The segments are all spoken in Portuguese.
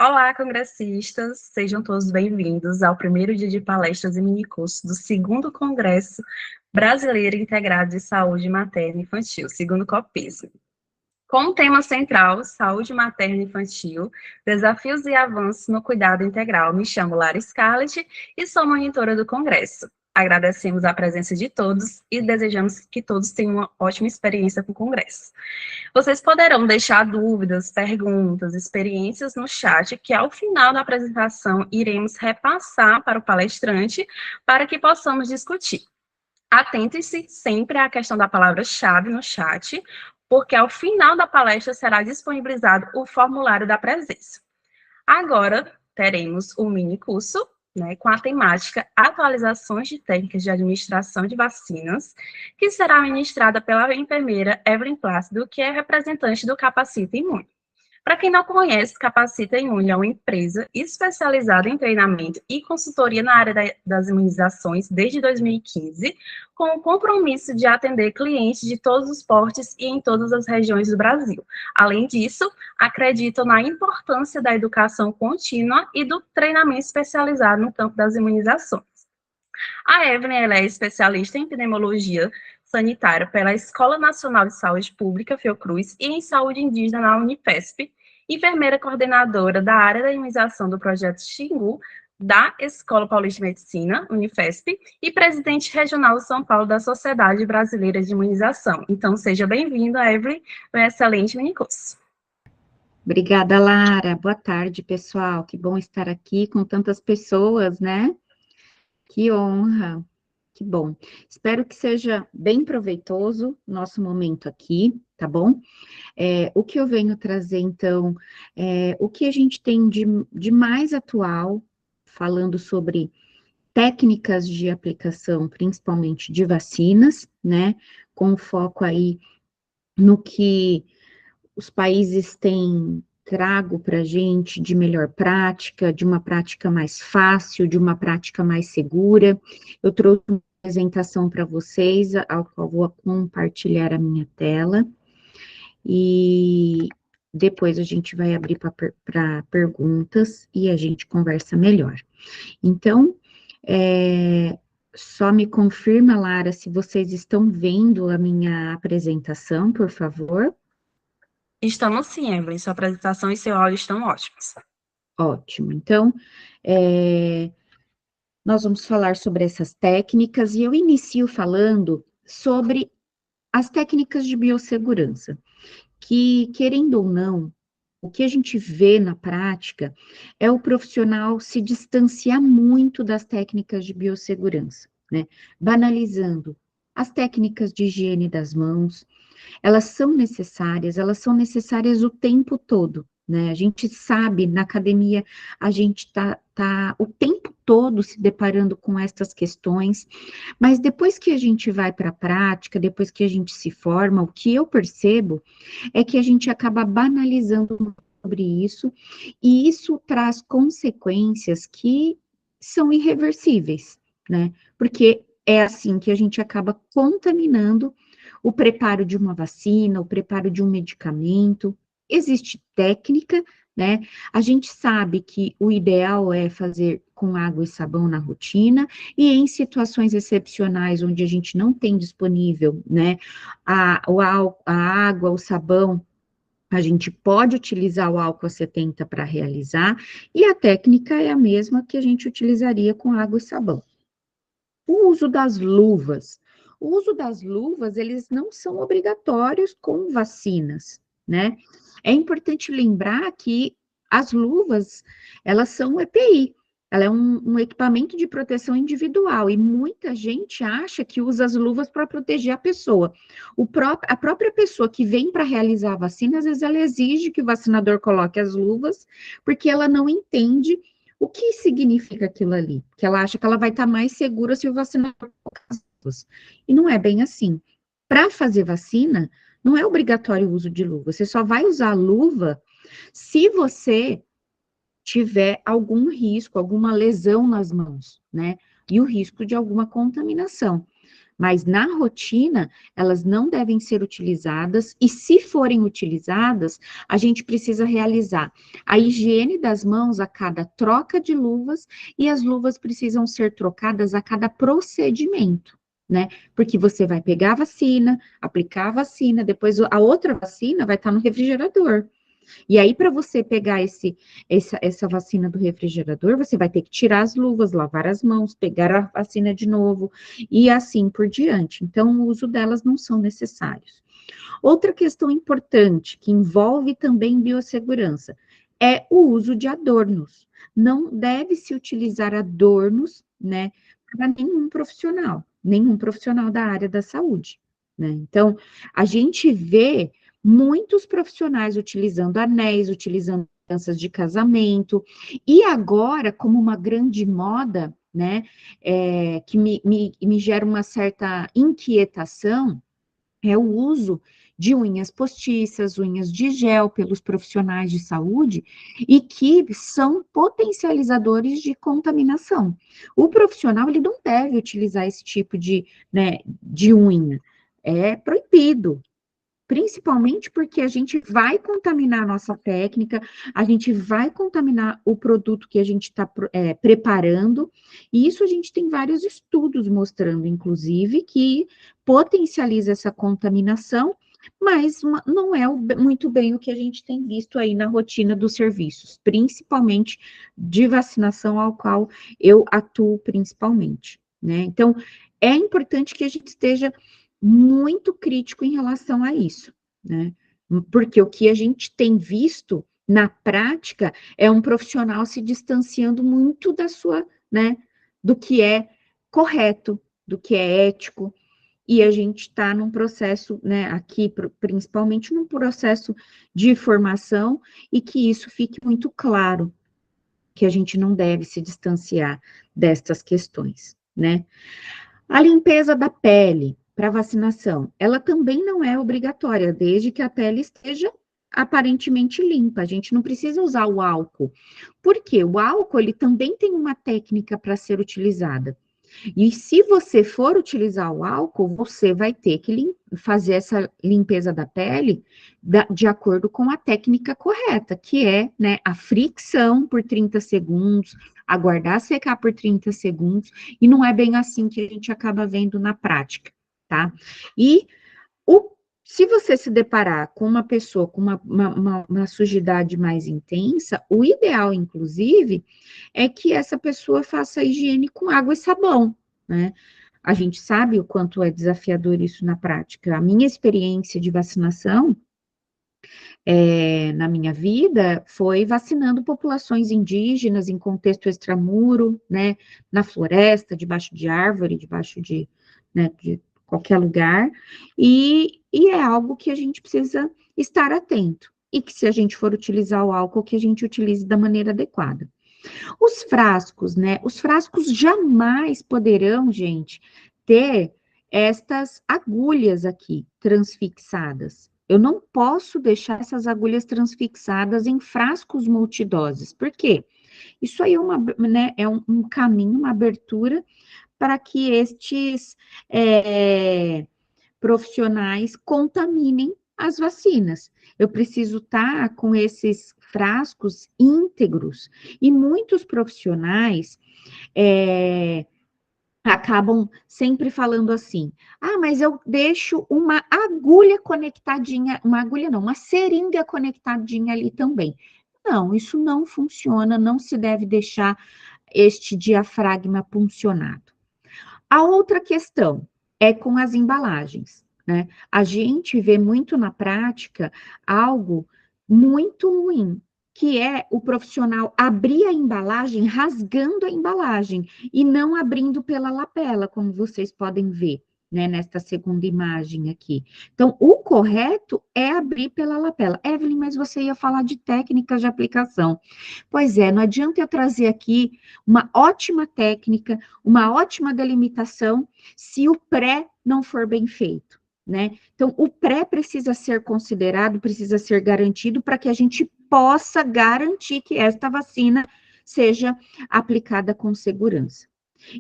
Olá, congressistas! Sejam todos bem-vindos ao primeiro dia de palestras e minicursos do segundo Congresso Brasileiro Integrado de Saúde Materna e Infantil, segundo COPISM. Com o tema central, Saúde Materna e Infantil, Desafios e Avanços no Cuidado Integral. Me chamo Lara Scarlett e sou monitora do Congresso. Agradecemos a presença de todos e desejamos que todos tenham uma ótima experiência com o Congresso. Vocês poderão deixar dúvidas, perguntas, experiências no chat, que ao final da apresentação iremos repassar para o palestrante para que possamos discutir. Atente-se sempre à questão da palavra-chave no chat, porque ao final da palestra será disponibilizado o formulário da presença. Agora, teremos um mini curso, com a temática Atualizações de Técnicas de Administração de Vacinas, que será ministrada pela enfermeira Evelyn Plácido, que é representante do Capacita Imune. Para quem não conhece, Capacita Imune é uma empresa especializada em treinamento e consultoria na área das imunizações desde 2015, com o compromisso de atender clientes de todos os portes e em todas as regiões do Brasil. Além disso, acreditam na importância da educação contínua e do treinamento especializado no campo das imunizações. A Evelyn ela é especialista em epidemiologia sanitária pela Escola Nacional de Saúde Pública, Fiocruz, e em saúde indígena na Unifesp, enfermeira coordenadora da área da imunização do projeto Xingu, da Escola Paulista de Medicina, Unifesp, e presidente regional de São Paulo da Sociedade Brasileira de Imunização. Então, seja bem-vindo, Evelyn, um excelente minicurso. Obrigada, Lara. Boa tarde, pessoal. Que bom estar aqui com tantas pessoas, né? Que honra. Que bom. Espero que seja bem proveitoso o nosso momento aqui, tá bom? O que eu venho trazer, então, o que a gente tem de mais atual, falando sobre técnicas de aplicação, principalmente de vacinas, né? Com foco aí no que os países têm trago para a gente de melhor prática, de uma prática mais fácil, de uma prática mais segura. Eu trouxe uma apresentação para vocês, ao qual vou compartilhar a minha tela, e depois a gente vai abrir para perguntas e a gente conversa melhor. Então, só me confirma, Lara, se vocês estão vendo a minha apresentação, por favor. Estamos sim, Evelyn. Sua apresentação e seu áudio estão ótimos. Ótimo. Então, nós vamos falar sobre essas técnicas e eu inicio falando sobre as técnicas de biossegurança, que, querendo ou não, o que a gente vê na prática é o profissional se distanciar muito das técnicas de biossegurança, né? Banalizando as técnicas de higiene das mãos. Elas são necessárias o tempo todo, né? A gente sabe, na academia, a gente tá o tempo todo se deparando com essas questões, mas depois que a gente vai para a prática, depois que a gente se forma, o que eu percebo é que a gente acaba banalizando sobre isso, e isso traz consequências que são irreversíveis, né? Porque é assim que a gente acaba contaminando o preparo de uma vacina, o preparo de um medicamento. Existe técnica, né? A gente sabe que o ideal é fazer com água e sabão na rotina, e em situações excepcionais, onde a gente não tem disponível, né, a água, o sabão, a gente pode utilizar o álcool a 70 para realizar, e a técnica é a mesma que a gente utilizaria com água e sabão. O uso das luvas. O uso das luvas, eles não são obrigatórios com vacinas, né? É importante lembrar que as luvas, elas são EPI, ela é um equipamento de proteção individual, e muita gente acha que usa as luvas para proteger a pessoa. A própria pessoa que vem para realizar a vacina, às vezes ela exige que o vacinador coloque as luvas, porque ela não entende o que significa aquilo ali? Que ela acha que ela vai estar mais segura se o vacinador colocar as luvas. E não é bem assim. Para fazer vacina, não é obrigatório o uso de luva. Você só vai usar a luva se você tiver algum risco, alguma lesão nas mãos, né? E o risco de alguma contaminação. mas na rotina, elas não devem ser utilizadas, e se forem utilizadas, a gente precisa realizar a higiene das mãos a cada troca de luvas, e as luvas precisam ser trocadas a cada procedimento, né? Porque você vai pegar a vacina, aplicar a vacina, depois a outra vacina vai estar no refrigerador. E aí, para você pegar essa vacina do refrigerador, você vai ter que tirar as luvas, lavar as mãos, pegar a vacina de novo, e assim por diante. Então, o uso delas não são necessários. Outra questão importante, que envolve também biossegurança, é o uso de adornos. Não deve se utilizar adornos, né, para nenhum profissional da área da saúde, né? Então, a gente vê muitos profissionais utilizando anéis, utilizando alianças de casamento, e agora, como uma grande moda, né, que me gera uma certa inquietação, é o uso de unhas postiças, unhas de gel pelos profissionais de saúde, e que são potencializadores de contaminação. O profissional, ele não deve utilizar esse tipo de, né, de unha, é proibido, principalmente porque a gente vai contaminar a nossa técnica, a gente vai contaminar o produto que a gente está preparando, e isso a gente tem vários estudos mostrando, inclusive, que potencializa essa contaminação, mas não é muito bem o que a gente tem visto aí na rotina dos serviços, principalmente de vacinação, ao qual eu atuo principalmente, né? Então, é importante que a gente esteja muito crítico em relação a isso, né? Porque o que a gente tem visto na prática é um profissional se distanciando muito da sua, né, do que é correto, do que é ético, e a gente está num processo, né, aqui, principalmente num processo de formação, e que isso fique muito claro, que a gente não deve se distanciar destas questões, né? A limpeza da pele para vacinação, ela também não é obrigatória, desde que a pele esteja aparentemente limpa. A gente não precisa usar o álcool. Por quê? O álcool, ele também tem uma técnica para ser utilizada. E se você for utilizar o álcool, você vai ter que fazer essa limpeza da pele de acordo com a técnica correta, que é, né, a fricção por 30 segundos, aguardar secar por 30 segundos, e não é bem assim que a gente acaba vendo na prática, tá? E se você se deparar com uma pessoa com uma sujidade mais intensa, o ideal, inclusive, é que essa pessoa faça a higiene com água e sabão, né? A gente sabe o quanto é desafiador isso na prática. A minha experiência de vacinação na minha vida foi vacinando populações indígenas em contexto extramuro, né? Na floresta, debaixo de árvore, debaixo de, né, de qualquer lugar, e é algo que a gente precisa estar atento, e que se a gente for utilizar o álcool, que a gente utilize da maneira adequada. Os frascos, né? Os frascos jamais poderão, gente, ter estas agulhas aqui transfixadas. Eu não posso deixar essas agulhas transfixadas em frascos multidoses. Por quê? Isso aí é né, é um caminho, uma abertura para que estes profissionais contaminem as vacinas. Eu preciso estar com esses frascos íntegros, e muitos profissionais acabam sempre falando assim: ah, mas eu deixo uma agulha conectadinha, uma agulha não, uma seringa conectadinha ali também. Não, isso não funciona, não se deve deixar este diafragma puncionado. A outra questão é com as embalagens, né? A gente vê muito na prática algo muito ruim, que é o profissional abrir a embalagem, rasgando a embalagem, e não abrindo pela lapela, como vocês podem ver, né, nesta segunda imagem aqui. Então, o correto é abrir pela lapela. Evelyn, mas você ia falar de técnicas de aplicação. Pois é, não adianta eu trazer aqui uma ótima técnica, uma ótima delimitação, se o pré não for bem feito, né? Então, o pré precisa ser considerado, precisa ser garantido, para que a gente possa garantir que esta vacina seja aplicada com segurança.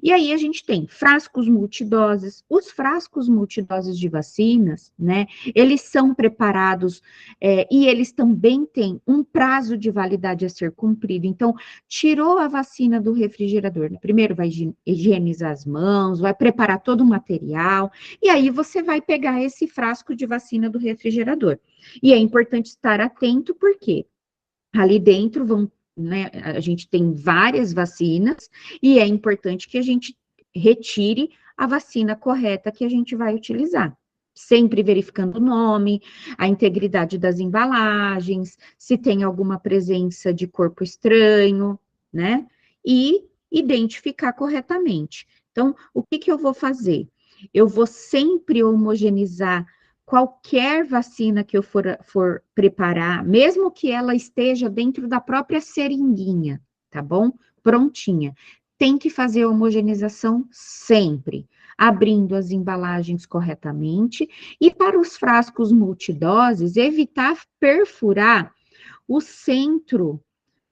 E aí a gente tem frascos multidoses. Os frascos multidoses de vacinas, né, eles são preparados e eles também têm um prazo de validade a ser cumprido. Então, tirou a vacina do refrigerador, né? Primeiro vai higienizar as mãos, vai preparar todo o material, e aí você vai pegar esse frasco de vacina do refrigerador. E é importante estar atento, porque ali dentro vão, né, a gente tem várias vacinas, e é importante que a gente retire a vacina correta que a gente vai utilizar. Sempre verificando o nome, a integridade das embalagens, se tem alguma presença de corpo estranho, né? E identificar corretamente. Então, o que que eu vou fazer? Eu vou sempre homogeneizar qualquer vacina que eu for preparar, mesmo que ela esteja dentro da própria seringuinha, tá bom? Prontinha. Tem que fazer a homogeneização sempre, abrindo as embalagens corretamente, e para os frascos multidoses, evitar perfurar o centro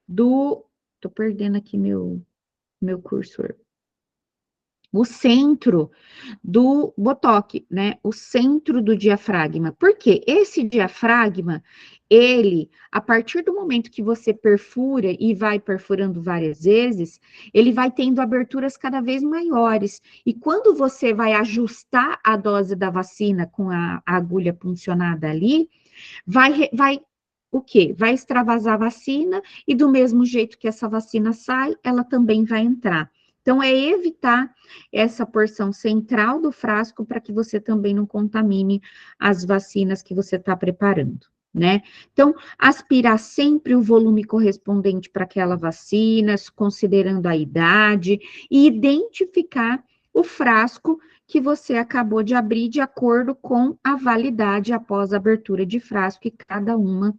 do... Tô perdendo aqui meu cursor. O centro do botox, né? O centro do diafragma. Por quê? Esse diafragma, ele, a partir do momento que você perfura e vai perfurando várias vezes, ele vai tendo aberturas cada vez maiores. E quando você vai ajustar a dose da vacina com a agulha puncionada ali, vai o quê? Vai extravasar a vacina e do mesmo jeito que essa vacina sai, ela também vai entrar. Então, é evitar essa porção central do frasco para que você também não contamine as vacinas que você está preparando, né? Então, aspirar sempre o volume correspondente para aquela vacina, considerando a idade, e identificar o frasco que você acabou de abrir de acordo com a validade após a abertura de frasco, e cada uma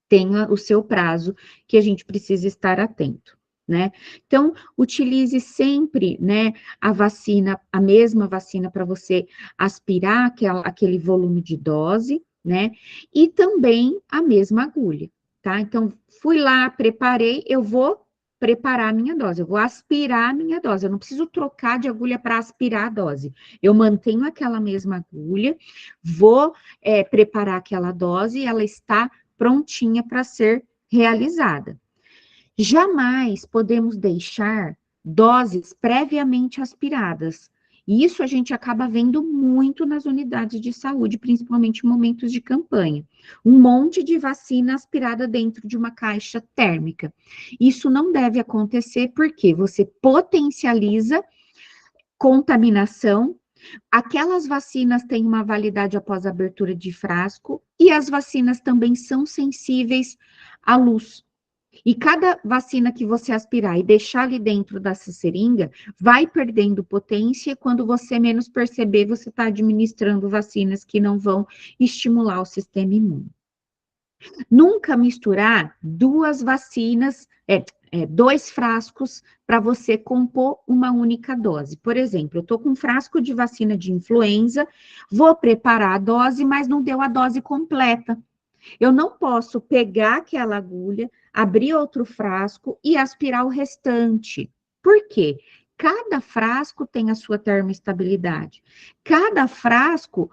tenha o seu prazo que a gente precisa estar atento, né? Então, utilize sempre, né, a vacina, a mesma vacina para você aspirar aquele volume de dose, né? E também a mesma agulha, tá? Então, fui lá, preparei, eu vou preparar a minha dose, eu vou aspirar a minha dose, eu não preciso trocar de agulha para aspirar a dose, eu mantenho aquela mesma agulha, vou preparar aquela dose e ela está prontinha para ser realizada. Jamais podemos deixar doses previamente aspiradas. E isso a gente acaba vendo muito nas unidades de saúde, principalmente em momentos de campanha. Um monte de vacina aspirada dentro de uma caixa térmica. Isso não deve acontecer porque você potencializa contaminação. Aquelas vacinas têm uma validade após a abertura de frasco, e as vacinas também são sensíveis à luz. E cada vacina que você aspirar e deixar ali dentro dessa seringa, vai perdendo potência, e quando você menos perceber, você está administrando vacinas que não vão estimular o sistema imune. Nunca misturar duas vacinas, dois frascos para você compor uma única dose. Por exemplo, eu estou com um frasco de vacina de influenza, vou preparar a dose, mas não deu a dose completa. Eu não posso pegar aquela agulha, abrir outro frasco e aspirar o restante. Por quê? Cada frasco tem a sua termoestabilidade. Cada frasco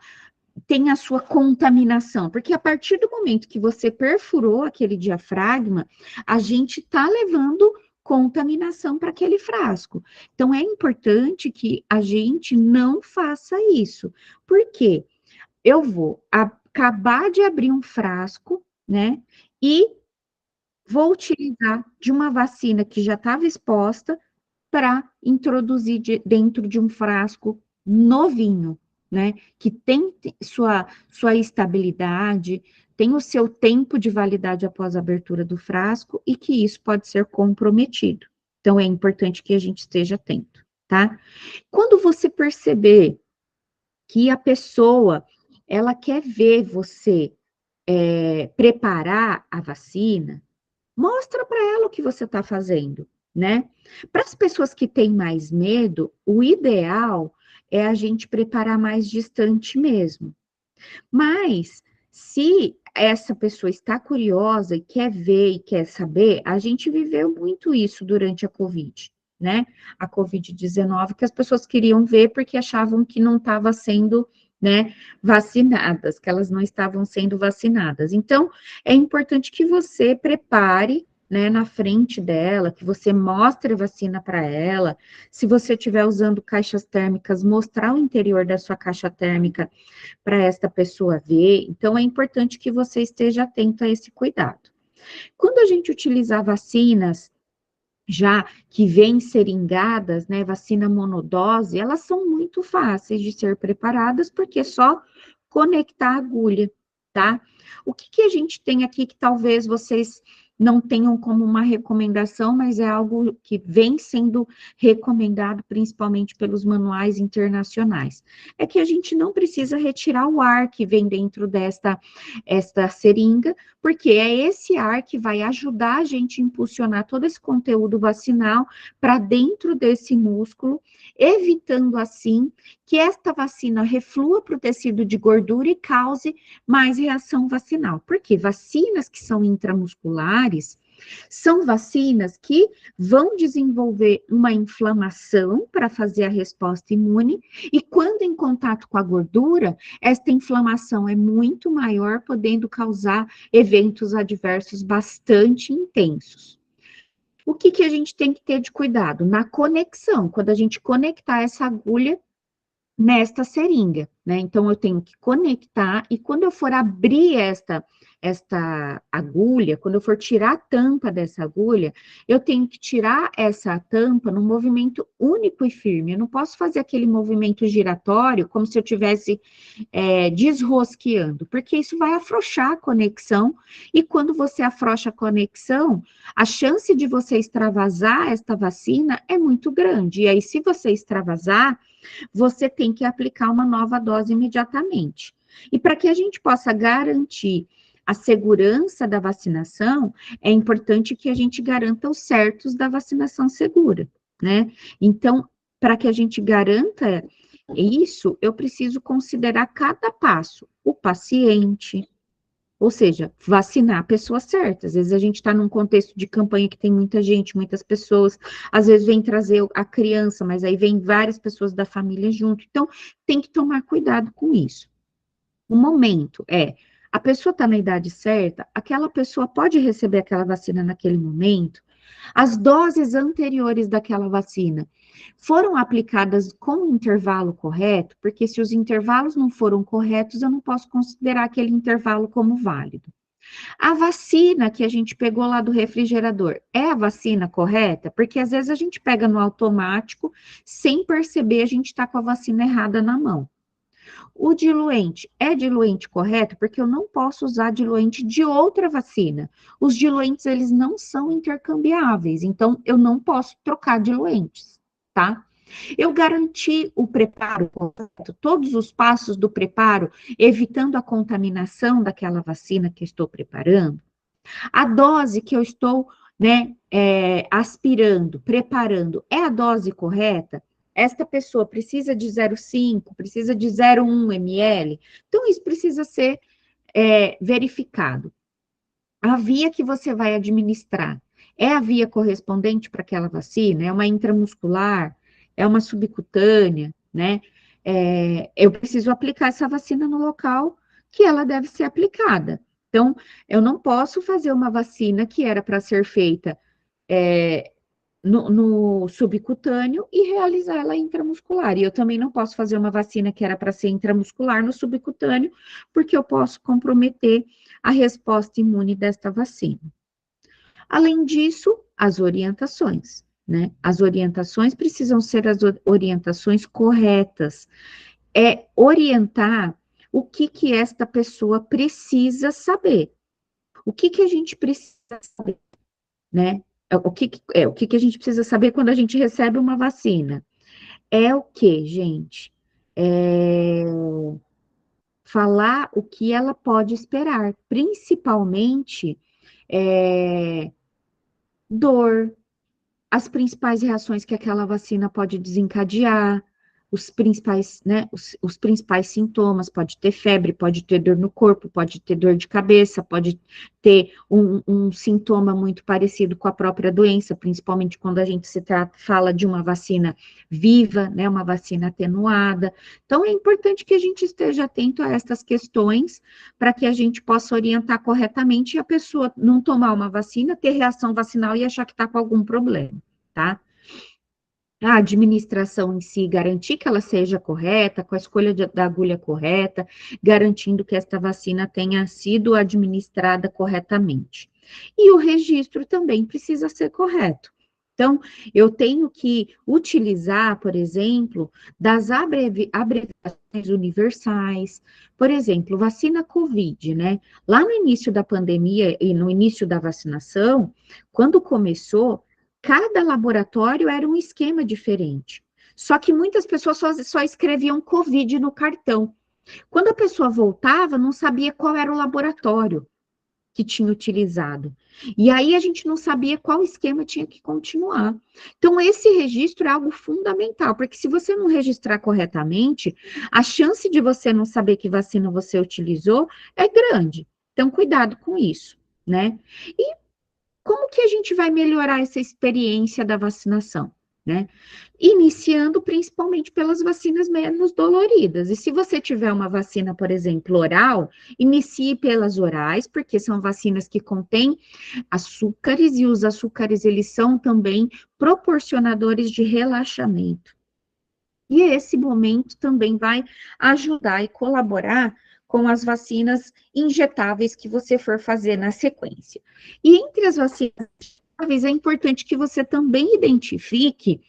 tem a sua contaminação, porque a partir do momento que você perfurou aquele diafragma, a gente está levando contaminação para aquele frasco. Então, é importante que a gente não faça isso. Por quê? Eu vou acabar de abrir um frasco, né, e vou utilizar de uma vacina que já estava exposta para introduzir dentro de um frasco novinho, né? Que tem sua estabilidade, tem o seu tempo de validade após a abertura do frasco, e que isso pode ser comprometido. Então, é importante que a gente esteja atento, tá? Quando você perceber que a pessoa, ela quer ver você preparar a vacina, mostra para ela o que você está fazendo, né? Para as pessoas que têm mais medo, o ideal é a gente preparar mais distante mesmo. Mas, se essa pessoa está curiosa e quer ver e quer saber, a gente viveu muito isso durante a Covid, né, a Covid-19, que as pessoas queriam ver porque achavam que não estava sendo, né, vacinadas, que elas não estavam sendo vacinadas. Então, é importante que você prepare, né, na frente dela, que você mostre a vacina para ela. Se você estiver usando caixas térmicas, mostrar o interior da sua caixa térmica para esta pessoa ver. Então, é importante que você esteja atento a esse cuidado. Quando a gente utiliza vacinas já que vêm seringadas, né, vacina monodose, elas são muito fáceis de ser preparadas, porque é só conectar a agulha, tá? O que que a gente tem aqui que talvez vocês não tenham como uma recomendação, mas é algo que vem sendo recomendado principalmente pelos manuais internacionais. É que a gente não precisa retirar o ar que vem dentro esta seringa, porque é esse ar que vai ajudar a gente a impulsionar todo esse conteúdo vacinal para dentro desse músculo, evitando assim que esta vacina reflua para o tecido de gordura e cause mais reação vacinal. Porque vacinas que são intramusculares são vacinas que vão desenvolver uma inflamação para fazer a resposta imune, e quando em contato com a gordura, esta inflamação é muito maior, podendo causar eventos adversos bastante intensos. O que que a gente tem que ter de cuidado? Na conexão, quando a gente conectar essa agulha nesta seringa, né? Então, eu tenho que conectar, e quando eu for abrir esta agulha, quando eu for tirar a tampa dessa agulha, eu tenho que tirar essa tampa num movimento único e firme. Eu não posso fazer aquele movimento giratório, como se eu estivesse desrosqueando, porque isso vai afrouxar a conexão, e quando você afrouxa a conexão, a chance de você extravasar esta vacina é muito grande. E aí, se você extravasar, você tem que aplicar uma nova dose imediatamente. E para que a gente possa garantir a segurança da vacinação, é importante que a gente garanta os certos da vacinação segura, né? Então, para que a gente garanta isso, eu preciso considerar cada passo, o paciente, ou seja, vacinar pessoas certas. Às vezes a gente está num contexto de campanha que tem muita gente, muitas pessoas, às vezes vem trazer a criança, mas aí vem várias pessoas da família junto. Então, tem que tomar cuidado com isso. O momento a pessoa está na idade certa, aquela pessoa pode receber aquela vacina naquele momento, as doses anteriores daquela vacina foram aplicadas com o intervalo correto, porque se os intervalos não foram corretos, eu não posso considerar aquele intervalo como válido. A vacina que a gente pegou lá do refrigerador é a vacina correta? Porque às vezes a gente pega no automático, sem perceber, a gente está com a vacina errada na mão. O diluente é diluente correto? Porque eu não posso usar diluente de outra vacina. Os diluentes, eles não são intercambiáveis, então eu não posso trocar diluentes, tá? Eu garanti o preparo correto, todos os passos do preparo, evitando a contaminação daquela vacina que eu estou preparando. A dose que eu estou, né, aspirando, preparando, é a dose correta? Esta pessoa precisa de 0,5, precisa de 0,1 ml? Então, isso precisa ser verificado. A via que você vai administrar é a via correspondente para aquela vacina? É uma intramuscular? É uma subcutânea, né? Eu preciso aplicar essa vacina no local que ela deve ser aplicada. Então, eu não posso fazer uma vacina que era para ser feita no subcutâneo e realizar ela intramuscular. E eu também não posso fazer uma vacina que era para ser intramuscular no subcutâneo, porque eu posso comprometer a resposta imune desta vacina. Além disso, as orientações, né? As orientações precisam ser as orientações corretas. É orientar o que esta pessoa precisa saber. O que a gente precisa saber, né? O que a gente precisa saber quando a gente recebe uma vacina? É o que, gente? É falar o que ela pode esperar, principalmente dor, as principais reações que aquela vacina pode desencadear, os principais, né, os principais sintomas, pode ter febre, pode ter dor no corpo, pode ter dor de cabeça, pode ter um sintoma muito parecido com a própria doença, principalmente quando a gente fala de uma vacina viva, né, uma vacina atenuada. Então, é importante que a gente esteja atento a estas questões, para que a gente possa orientar corretamente e a pessoa não tomar uma vacina, ter reação vacinal e achar que está com algum problema, tá? A administração em si, garantir que ela seja correta, com a escolha da agulha correta, garantindo que esta vacina tenha sido administrada corretamente. E o registro também precisa ser correto. Então, eu tenho que utilizar, por exemplo, das abreviações universais, por exemplo, vacina COVID, né? Lá no início da pandemia e no início da vacinação, quando começou, cada laboratório era um esquema diferente. Só que muitas pessoas só escreviam COVID no cartão. Quando a pessoa voltava, não sabia qual era o laboratório que tinha utilizado. E aí a gente não sabia qual esquema tinha que continuar. Então, esse registro é algo fundamental, porque se você não registrar corretamente, a chance de você não saber que vacina você utilizou é grande. Então, cuidado com isso, né? E como que a gente vai melhorar essa experiência da vacinação, né? Iniciando principalmente pelas vacinas menos doloridas. E se você tiver uma vacina, por exemplo, oral, inicie pelas orais, porque são vacinas que contêm açúcares, e os açúcares, eles são também proporcionadores de relaxamento. E esse momento também vai ajudar e colaborar com as vacinas injetáveis que você for fazer na sequência. E entre as vacinas injetáveis, é importante que você também identifique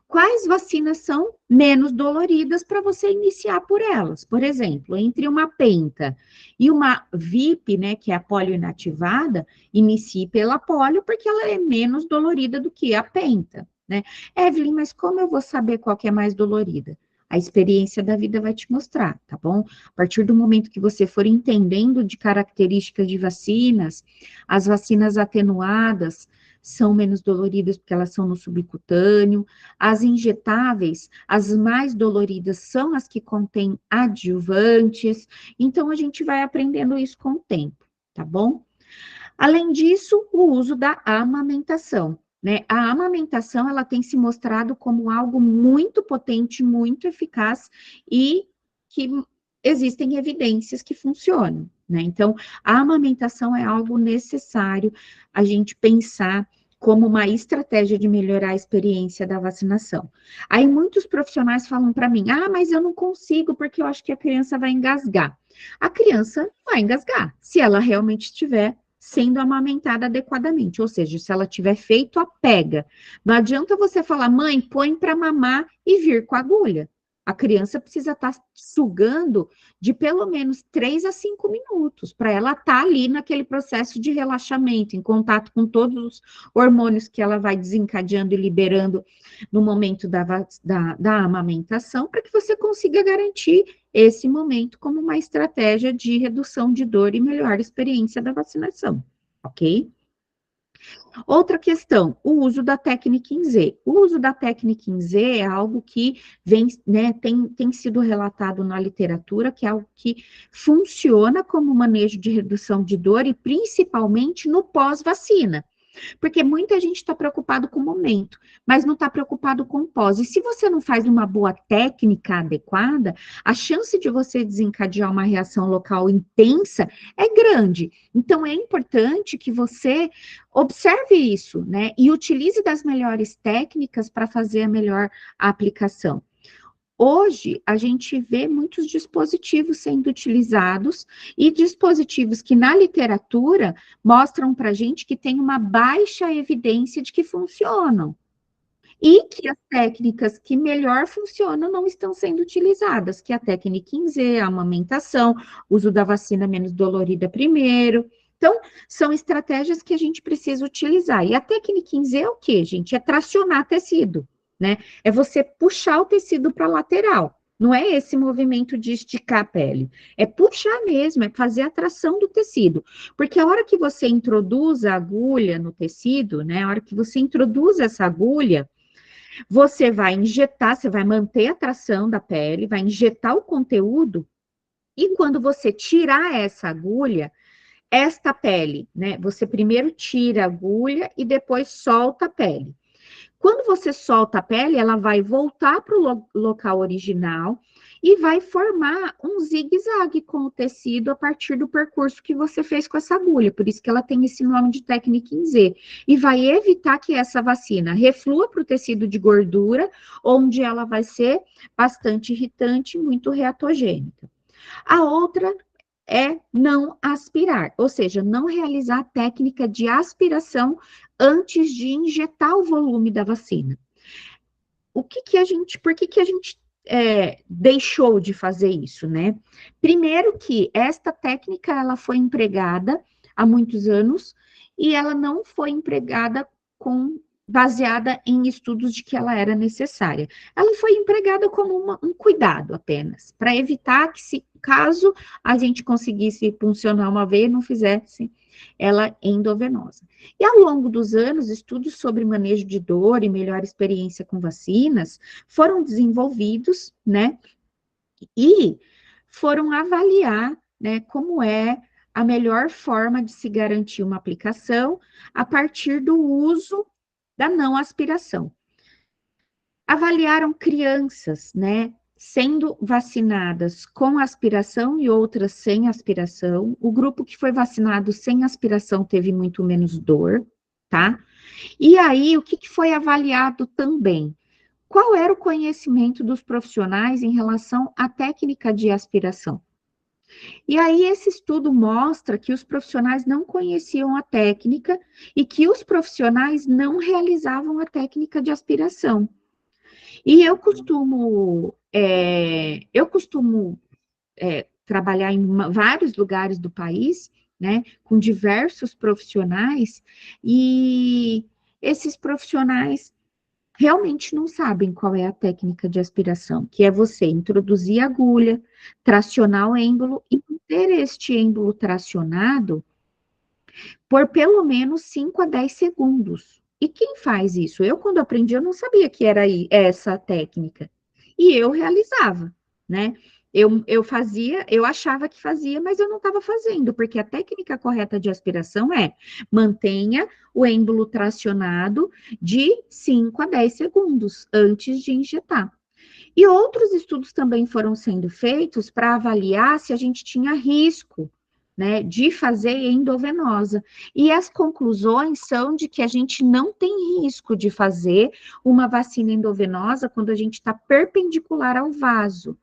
quais vacinas são menos doloridas para você iniciar por elas. Por exemplo, entre uma penta e uma VIP, né, que é a polio inativada, inicie pela polio, porque ela é menos dolorida do que a penta, né? Evelyn, mas como eu vou saber qual que é mais dolorida? A experiência da vida vai te mostrar, tá bom? A partir do momento que você for entendendo de características de vacinas, as vacinas atenuadas são menos doloridas porque elas são no subcutâneo, as injetáveis, as mais doloridas são as que contêm adjuvantes, então a gente vai aprendendo isso com o tempo, tá bom? Além disso, o uso da amamentação, né? A amamentação, ela tem se mostrado como algo muito potente, muito eficaz e que existem evidências que funcionam, né? Então, a amamentação é algo necessário a gente pensar como uma estratégia de melhorar a experiência da vacinação. Aí muitos profissionais falam para mim: ah, mas eu não consigo porque eu acho que a criança vai engasgar. A criança vai engasgar, se ela realmente estiver sendo amamentada adequadamente, ou seja, se ela tiver feito a pega. Não adianta você falar: mãe, põe para mamar e vir com a agulha. A criança precisa estar sugando de pelo menos 3 a 5 minutos, para ela estar ali naquele processo de relaxamento, em contato com todos os hormônios que ela vai desencadeando e liberando no momento da amamentação, para que você consiga garantir esse momento como uma estratégia de redução de dor e melhor experiência da vacinação, ok? Outra questão, o uso da técnica em Z. O uso da técnica em Z é algo que vem, né, tem sido relatado na literatura, que é algo que funciona como manejo de redução de dor e principalmente no pós-vacina. Porque muita gente está preocupado com o momento, mas não está preocupado com o pós. E se você não faz uma boa técnica adequada, a chance de você desencadear uma reação local intensa é grande. Então, é importante que você observe isso, né? E utilize das melhores técnicas para fazer a melhor aplicação. Hoje, a gente vê muitos dispositivos sendo utilizados e dispositivos que na literatura mostram para a gente que tem uma baixa evidência de que funcionam. E que as técnicas que melhor funcionam não estão sendo utilizadas, que é a técnica em Z, a amamentação, uso da vacina menos dolorida primeiro. Então, são estratégias que a gente precisa utilizar. E a técnica em Z é o quê, gente? É tracionar tecido, né? É você puxar o tecido para a lateral. Não é esse movimento de esticar a pele. É puxar mesmo, é fazer a tração do tecido. Porque a hora que você introduz a agulha no tecido, né? A hora que você introduz essa agulha, Você vai injetar, você vai manter a tração da pele, vai injetar o conteúdo, e quando você tirar essa agulha, esta pele, né? Você primeiro tira a agulha e depois solta a pele. Quando você solta a pele, ela vai voltar para o local original e vai formar um zigue-zague com o tecido a partir do percurso que você fez com essa agulha. Por isso que ela tem esse nome de técnica em Z. E vai evitar que essa vacina reflua para o tecido de gordura, onde ela vai ser bastante irritante e muito reatogênica. A outra é não aspirar, ou seja, não realizar a técnica de aspiração antes de injetar o volume da vacina. Por que que a gente deixou de fazer isso, né? Primeiro que esta técnica, ela foi empregada há muitos anos e ela não foi empregada baseada em estudos de que ela era necessária. Ela foi empregada como um cuidado apenas, para evitar que, caso a gente conseguisse puncionar uma veia, não fizesse ela endovenosa. E ao longo dos anos, estudos sobre manejo de dor e melhor experiência com vacinas foram desenvolvidos, né? E foram avaliar, né, como é a melhor forma de se garantir uma aplicação a partir do uso da não aspiração. Avaliaram crianças, né, sendo vacinadas com aspiração e outras sem aspiração. O grupo que foi vacinado sem aspiração teve muito menos dor, tá? E aí, o que foi avaliado também? Qual era o conhecimento dos profissionais em relação à técnica de aspiração? E aí, esse estudo mostra que os profissionais não conheciam a técnica e que os profissionais não realizavam a técnica de aspiração. E eu costumo trabalhar em vários lugares do país, né, com diversos profissionais, e esses profissionais realmente não sabem qual é a técnica de aspiração, que é você introduzir a agulha, tracionar o êmbolo e manter este êmbolo tracionado por pelo menos 5 a 10 segundos. E quem faz isso? Eu, quando aprendi, eu não sabia que era essa técnica. E eu realizava, né? Eu fazia, eu achava que fazia, mas eu não estava fazendo, porque a técnica correta de aspiração é mantenha o êmbolo tracionado de 5 a 10 segundos antes de injetar. E outros estudos também foram sendo feitos para avaliar se a gente tinha risco, né, de fazer endovenosa. E as conclusões são de que a gente não tem risco de fazer uma vacina endovenosa quando a gente está perpendicular ao vaso,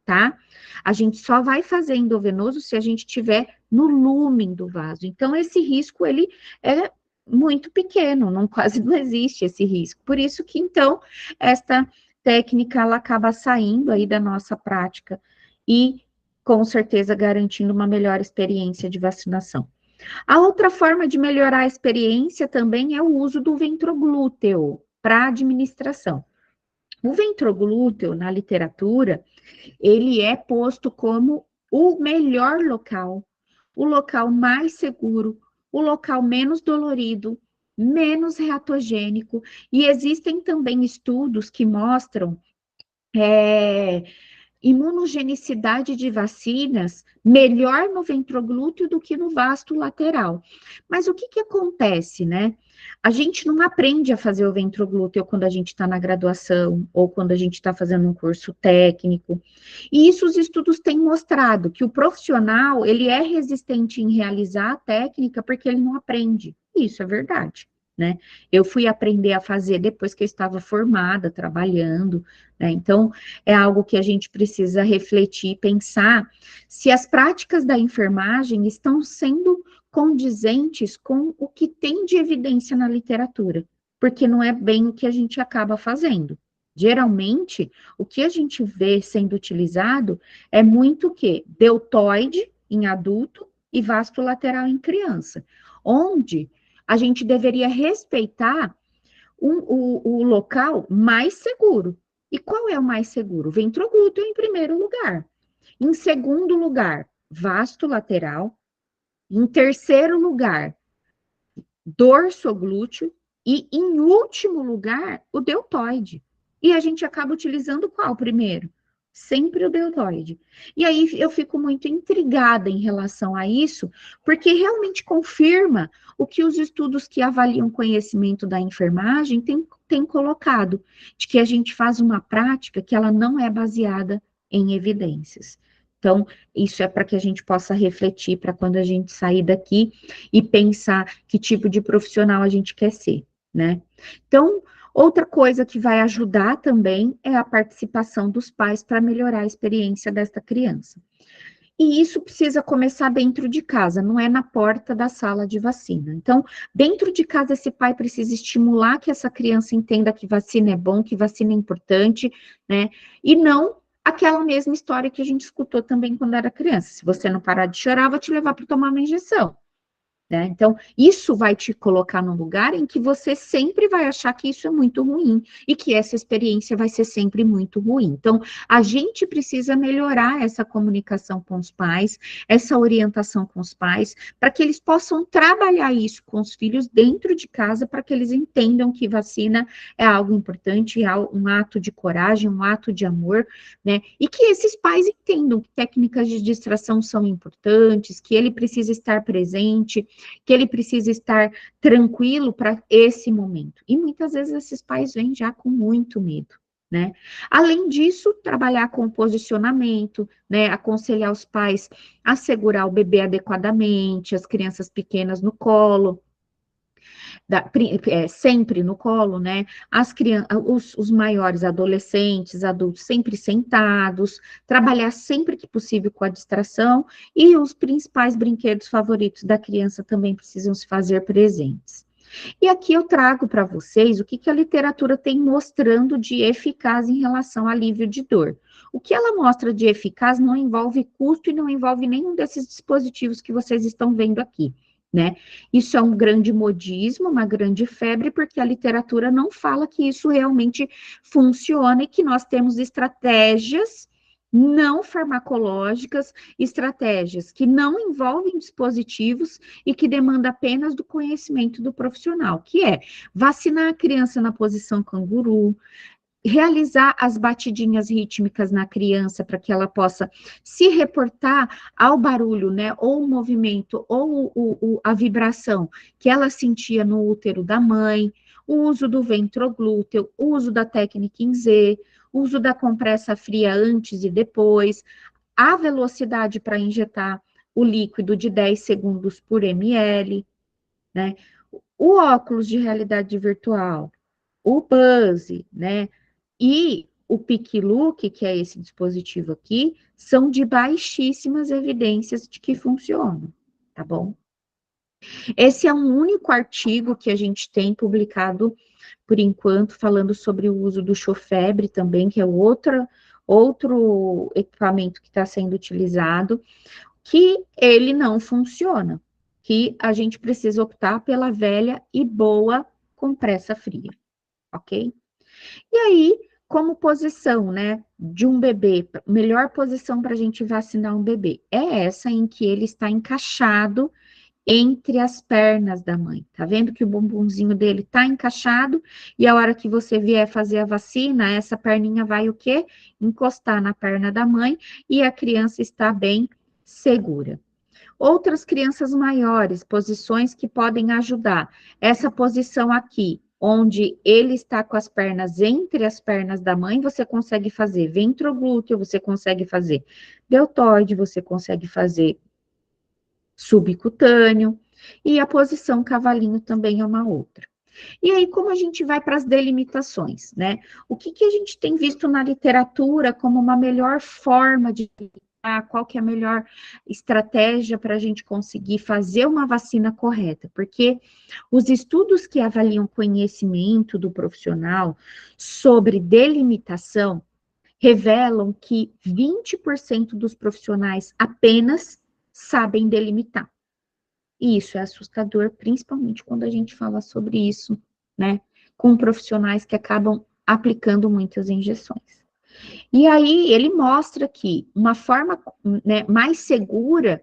tá? A gente só vai fazer endovenoso se a gente estiver no lúmen do vaso. Então, esse risco, ele é muito pequeno, quase não existe esse risco. Por isso que, então, esta técnica, ela acaba saindo aí da nossa prática e, com certeza, garantindo uma melhor experiência de vacinação. A outra forma de melhorar a experiência também é o uso do ventroglúteo para administração. O ventroglúteo, na literatura, ele é posto como o melhor local, o local mais seguro, o local menos dolorido, menos reatogênico, e existem também estudos que mostram imunogenicidade de vacinas melhor no ventroglúteo do que no vasto lateral. Mas o que acontece, né? A gente não aprende a fazer o ventroglúteo quando a gente está na graduação ou quando a gente está fazendo um curso técnico. E isso os estudos têm mostrado, que o profissional, ele é resistente em realizar a técnica porque ele não aprende. Isso é verdade, né? Eu fui aprender a fazer depois que eu estava formada, trabalhando, né? Então, é algo que a gente precisa refletir, pensar se as práticas da enfermagem estão sendo condizentes com o que tem de evidência na literatura, porque não é bem o que a gente acaba fazendo. Geralmente, o que a gente vê sendo utilizado é muito o quê? Deltoide em adulto e vasto lateral em criança, onde a gente deveria respeitar o local mais seguro. E qual é o mais seguro? Ventroglúteo em primeiro lugar. Em segundo lugar, vasto lateral. Em terceiro lugar, dorsoglúteo. E em último lugar, o deltoide. E a gente acaba utilizando qual primeiro? Sempre o deltoide. E aí eu fico muito intrigada em relação a isso, porque realmente confirma o que os estudos que avaliam conhecimento da enfermagem têm colocado, de que a gente faz uma prática que ela não é baseada em evidências. Então, isso é para que a gente possa refletir para quando a gente sair daqui e pensar que tipo de profissional a gente quer ser, né? Então, outra coisa que vai ajudar também é a participação dos pais para melhorar a experiência desta criança. E isso precisa começar dentro de casa, não é na porta da sala de vacina. Então, dentro de casa, esse pai precisa estimular que essa criança entenda que vacina é bom, que vacina é importante, né? E não aquela mesma história que a gente escutou também quando era criança. Se você não parar de chorar, eu vou te levar para tomar uma injeção. Né? Então, isso vai te colocar num lugar em que você sempre vai achar que isso é muito ruim e que essa experiência vai ser sempre muito ruim. Então, a gente precisa melhorar essa comunicação com os pais, essa orientação com os pais, para que eles possam trabalhar isso com os filhos dentro de casa, para que eles entendam que vacina é algo importante, é um ato de coragem, um ato de amor, né? E que esses pais entendam que técnicas de distração são importantes, que ele precisa estar presente, que ele precisa estar tranquilo para esse momento. E muitas vezes esses pais vêm já com muito medo, né? Além disso, trabalhar com posicionamento, né? Aconselhar os pais a segurar o bebê adequadamente, as crianças pequenas no colo, sempre no colo, né? As crianças, os maiores, adolescentes, adultos, sempre sentados, trabalhar sempre que possível com a distração, e os principais brinquedos favoritos da criança também precisam se fazer presentes. E aqui eu trago para vocês o que a literatura tem mostrando de eficaz em relação ao alívio de dor. O que ela mostra de eficaz não envolve custo e não envolve nenhum desses dispositivos que vocês estão vendo aqui, né? Isso é um grande modismo, uma grande febre, porque a literatura não fala que isso realmente funciona e que nós temos estratégias não farmacológicas, estratégias que não envolvem dispositivos e que demanda apenas do conhecimento do profissional, que é vacinar a criança na posição canguru, realizar as batidinhas rítmicas na criança para que ela possa se reportar ao barulho, né, ou o movimento, ou a vibração que ela sentia no útero da mãe, o uso do ventroglúteo, o uso da técnica em Z, o uso da compressa fria antes e depois, a velocidade para injetar o líquido de 10 segundos por ml, né, o óculos de realidade virtual, o Buzz, né, e o PicLook, que é esse dispositivo aqui, são de baixíssimas evidências de que funcionam, tá bom? Esse é um único artigo que a gente tem publicado, por enquanto, falando sobre o uso do Chofebre também, que é outro equipamento que está sendo utilizado, que ele não funciona, que a gente precisa optar pela velha e boa compressa fria, ok? E aí, como posição, né, de um bebê, melhor posição para a gente vacinar um bebê é essa em que ele está encaixado entre as pernas da mãe. Tá vendo que o bumbumzinho dele tá encaixado e a hora que você vier fazer a vacina, essa perninha vai o quê? Encostar na perna da mãe e a criança está bem segura. Outras crianças maiores, posições que podem ajudar. Essa posição aqui, onde ele está com as pernas entre as pernas da mãe, você consegue fazer ventroglúteo, você consegue fazer deltoide, você consegue fazer subcutâneo, e a posição cavalinho também é uma outra. E aí, como a gente vai para as delimitações, né? O que a gente tem visto na literatura como uma melhor forma de qual que é a melhor estratégia para a gente conseguir fazer uma vacina correta? Porque os estudos que avaliam conhecimento do profissional sobre delimitação revelam que 20% dos profissionais apenas sabem delimitar. E isso é assustador, principalmente quando a gente fala sobre isso, né, com profissionais que acabam aplicando muitas injeções. E aí ele mostra que uma forma, né, mais segura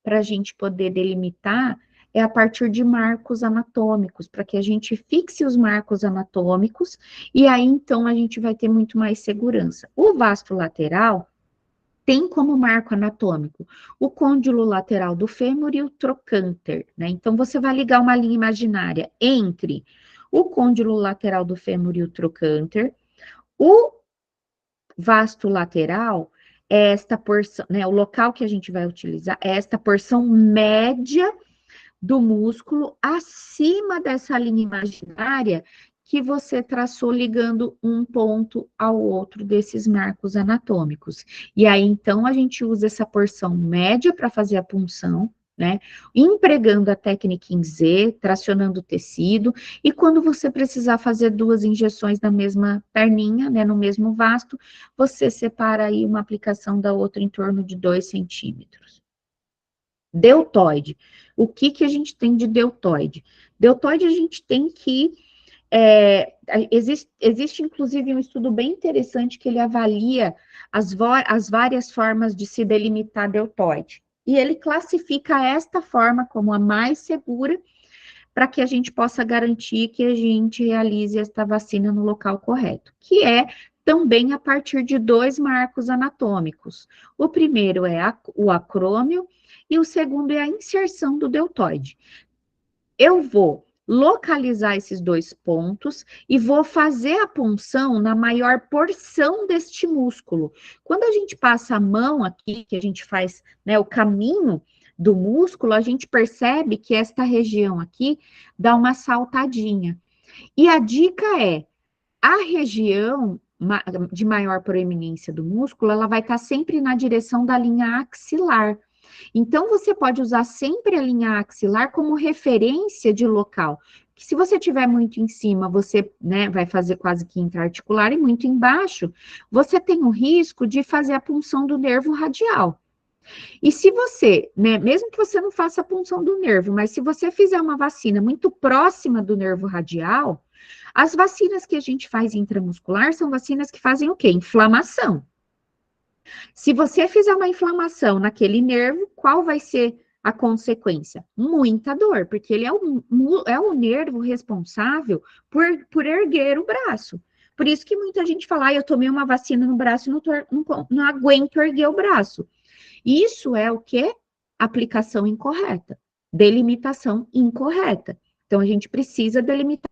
para a gente poder delimitar é a partir de marcos anatômicos, para que a gente fixe os marcos anatômicos, e aí, então, a gente vai ter muito mais segurança. O vasto lateral tem como marco anatômico o côndilo lateral do fêmur e o trocânter, né? Então, você vai ligar uma linha imaginária entre o côndilo lateral do fêmur e o trocânter. O vasto lateral é esta porção, né? O local que a gente vai utilizar é esta porção média do músculo acima dessa linha imaginária que você traçou ligando um ponto ao outro desses marcos anatômicos. E aí, então, a gente usa essa porção média para fazer a punção, né? Empregando a técnica em Z, tracionando o tecido, e quando você precisar fazer 2 injeções na mesma perninha, né, no mesmo vasto, você separa aí uma aplicação da outra em torno de 2 centímetros. Deltoide. O que a gente tem de deltoide? Deltoide a gente tem que existe, inclusive, um estudo bem interessante que ele avalia as várias formas de se delimitar deltoide. E ele classifica esta forma como a mais segura para que a gente possa garantir que a gente realize esta vacina no local correto, que é também a partir de 2 marcos anatômicos. O primeiro é o acrômio e o segundo é a inserção do deltoide. Eu vou localizar esses 2 pontos e vou fazer a punção na maior porção deste músculo. Quando a gente passa a mão aqui, que a gente faz, né, o caminho do músculo, a gente percebe que esta região aqui dá uma saltadinha. E a dica é, a região de maior proeminência do músculo, ela vai estar sempre na direção da linha axilar. Então, você pode usar sempre a linha axilar como referência de local. Que se você tiver muito em cima, você, né, vai fazer quase que intra-articular, e muito embaixo, você tem o risco de fazer a punção do nervo radial. E se você, né, mesmo que você não faça a punção do nervo, mas se você fizer uma vacina muito próxima do nervo radial, as vacinas que a gente faz intramuscular são vacinas que fazem o quê? Inflamação. Se você fizer uma inflamação naquele nervo, qual vai ser a consequência? Muita dor, porque ele é o nervo responsável por erguer o braço. Por isso que muita gente fala, eu tomei uma vacina no braço e não aguento erguer o braço. Isso é o quê? Aplicação incorreta, delimitação incorreta. Então, a gente precisa delimitar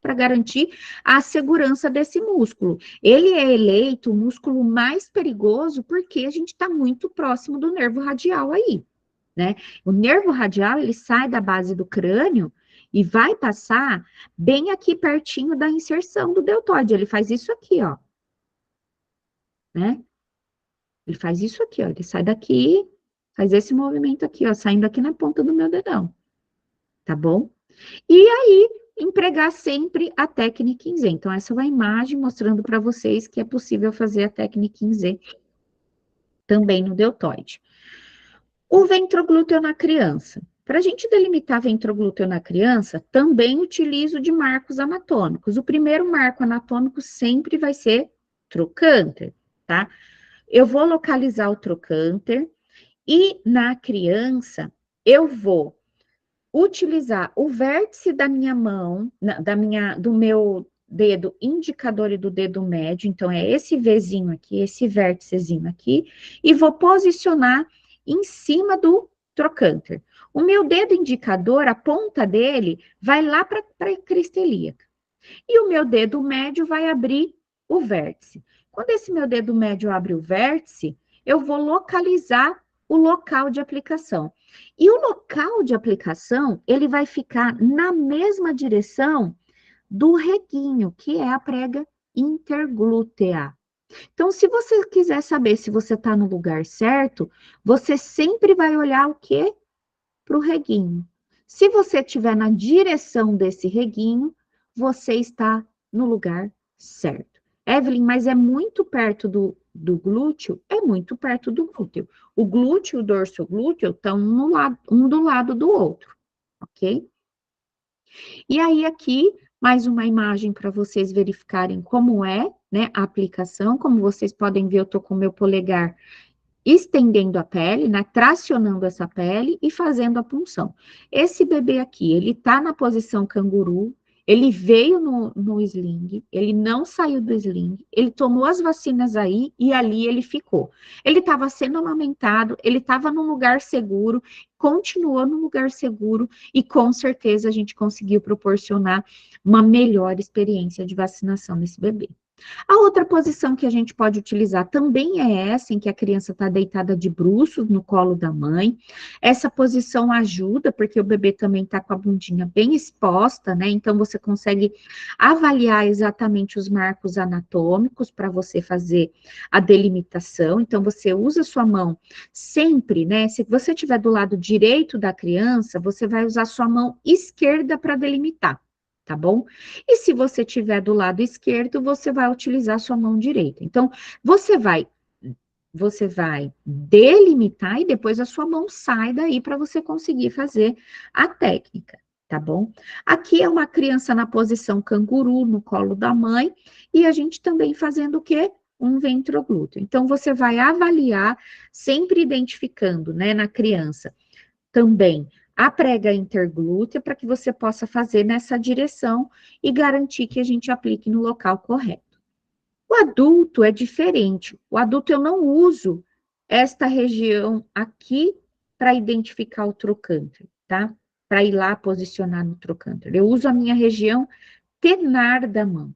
para garantir a segurança desse músculo. Ele é eleito o músculo mais perigoso porque a gente está muito próximo do nervo radial aí, né? O nervo radial, ele sai da base do crânio e vai passar bem aqui pertinho da inserção do deltoide. Ele faz isso aqui, ó, né? Ele faz isso aqui, ó, ele sai daqui, faz esse movimento aqui, ó, saindo aqui na ponta do meu dedão, tá bom? E aí, empregar sempre a técnica em Z. Então, essa é uma imagem mostrando para vocês que é possível fazer a técnica em Z também no deltoide. O ventroglúteo na criança. Para a gente delimitar ventroglúteo na criança, também utilizo de marcos anatômicos. O primeiro marco anatômico sempre vai ser trocânter, tá? Eu vou localizar o trocânter e na criança eu vou utilizar o vértice da minha mão, do meu dedo indicador e do dedo médio, então é esse Vzinho aqui, esse vérticezinho aqui, e vou posicionar em cima do trocânter. O meu dedo indicador, a ponta dele, vai lá para a crista ilíaca. E o meu dedo médio vai abrir o vértice. Quando esse meu dedo médio abre o vértice, eu vou localizar o local de aplicação. E o local de aplicação, ele vai ficar na mesma direção do reguinho, que é a prega interglútea. Então, se você quiser saber se você está no lugar certo, você sempre vai olhar o quê? Para o reguinho. Se você estiver na direção desse reguinho, você está no lugar certo. Evelyn, mas é muito perto do glúteo? É muito perto do glúteo. O glúteo e o dorsoglúteo estão um do lado do outro, ok? E aí, aqui, mais uma imagem para vocês verificarem como é, né, a aplicação. Como vocês podem ver, eu estou com o meu polegar estendendo a pele, né, tracionando essa pele e fazendo a punção. Esse bebê aqui, ele tá na posição canguru, ele veio no sling, ele não saiu do sling, ele tomou as vacinas aí e ali ele ficou. Ele estava sendo amamentado, ele estava num lugar seguro, continuou num lugar seguro e com certeza a gente conseguiu proporcionar uma melhor experiência de vacinação nesse bebê. A outra posição que a gente pode utilizar também é essa, em que a criança está deitada de bruços no colo da mãe. Essa posição ajuda, porque o bebê também está com a bundinha bem exposta, né? Então, você consegue avaliar exatamente os marcos anatômicos para você fazer a delimitação. Então, você usa a sua mão sempre, né? Se você estiver do lado direito da criança, você vai usar a sua mão esquerda para delimitar. Tá bom? E se você tiver do lado esquerdo, você vai utilizar a sua mão direita. Então, você vai delimitar e depois a sua mão sai daí para você conseguir fazer a técnica, tá bom? Aqui é uma criança na posição canguru, no colo da mãe, e a gente também fazendo o quê? Um ventroglúteo. Então, você vai avaliar, sempre identificando, né, na criança, também a prega interglútea para que você possa fazer nessa direção e garantir que a gente aplique no local correto. O adulto é diferente. O adulto eu não uso esta região aqui para identificar o trocânter, tá? Para ir lá posicionar no trocânter. Eu uso a minha região tenar da mão.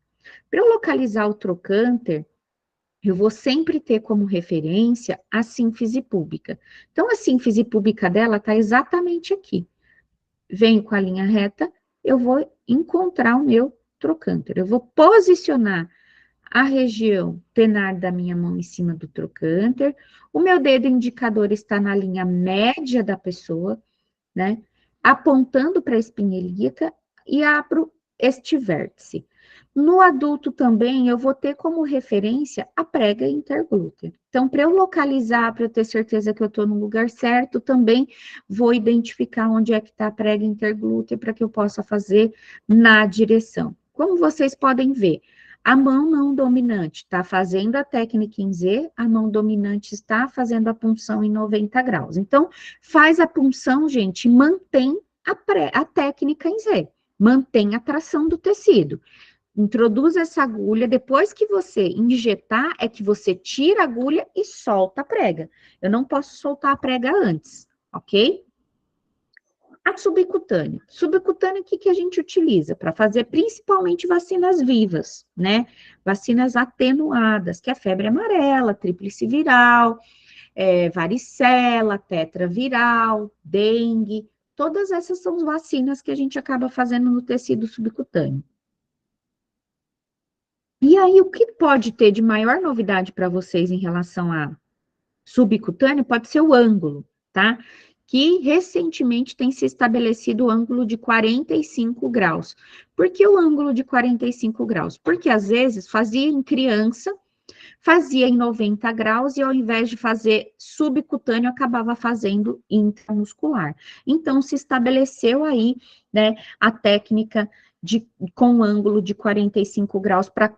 Para eu localizar o trocânter, eu vou sempre ter como referência a sínfise púbica. Então, a sínfise púbica dela está exatamente aqui. Venho com a linha reta, eu vou encontrar o meu trocânter. Eu vou posicionar a região tenar da minha mão em cima do trocânter. O meu dedo indicador está na linha média da pessoa, né? Apontando para a espinha ilíaca e abro este vértice. No adulto também, eu vou ter como referência a prega interglútea. Então, para eu localizar, para eu ter certeza que eu estou no lugar certo, também vou identificar onde é que está a prega interglútea para que eu possa fazer na direção. Como vocês podem ver, a mão não dominante está fazendo a técnica em Z, a mão dominante está fazendo a punção em 90 graus. Então, faz a punção, gente, mantém a técnica em Z, mantém a tração do tecido. Introduz essa agulha, depois que você injetar, é que você tira a agulha e solta a prega. Eu não posso soltar a prega antes, ok? A subcutânea. Subcutânea, o que a gente utiliza? Para fazer principalmente vacinas vivas, né? Vacinas atenuadas, que é a febre amarela, tríplice viral, varicela, tetraviral, dengue. Todas essas são vacinas que a gente acaba fazendo no tecido subcutâneo. E aí, o que pode ter de maior novidade para vocês em relação a subcutâneo pode ser o ângulo, tá? Que recentemente tem se estabelecido o ângulo de 45 graus. Por que o ângulo de 45 graus? Porque às vezes fazia em criança, fazia em 90 graus e ao invés de fazer subcutâneo, acabava fazendo intramuscular. Então, se estabeleceu aí, né, a técnica com ângulo de 45 graus para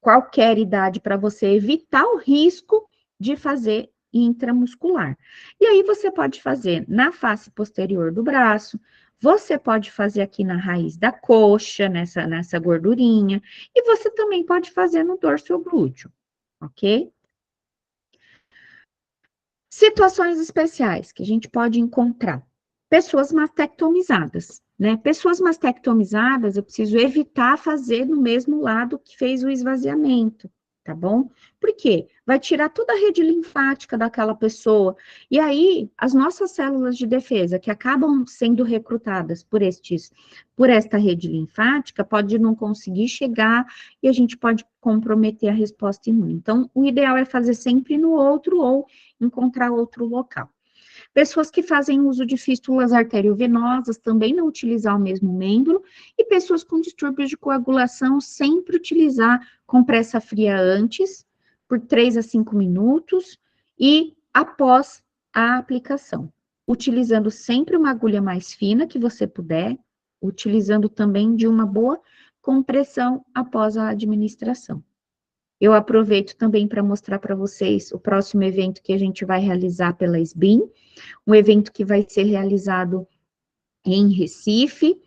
qualquer idade, para você evitar o risco de fazer intramuscular. E aí você pode fazer na face posterior do braço, você pode fazer aqui na raiz da coxa, nessa gordurinha, e você também pode fazer no dorso glúteo, ok? Situações especiais que a gente pode encontrar. Pessoas mastectomizadas, né? Pessoas mastectomizadas, eu preciso evitar fazer no mesmo lado que fez o esvaziamento, tá bom? Por quê? Vai tirar toda a rede linfática daquela pessoa. E aí, as nossas células de defesa, que acabam sendo recrutadas por esta rede linfática, pode não conseguir chegar e a gente pode comprometer a resposta imune. Então, o ideal é fazer sempre no outro ou encontrar outro local. Pessoas que fazem uso de fístulas arteriovenosas, também não utilizar o mesmo membro, e pessoas com distúrbios de coagulação, sempre utilizar compressa fria antes, por 3 a 5 minutos, e após a aplicação. Utilizando sempre uma agulha mais fina que você puder, utilizando também de uma boa compressão após a administração. Eu aproveito também para mostrar para vocês o próximo evento que a gente vai realizar pela SBIM, um evento que vai ser realizado em Recife,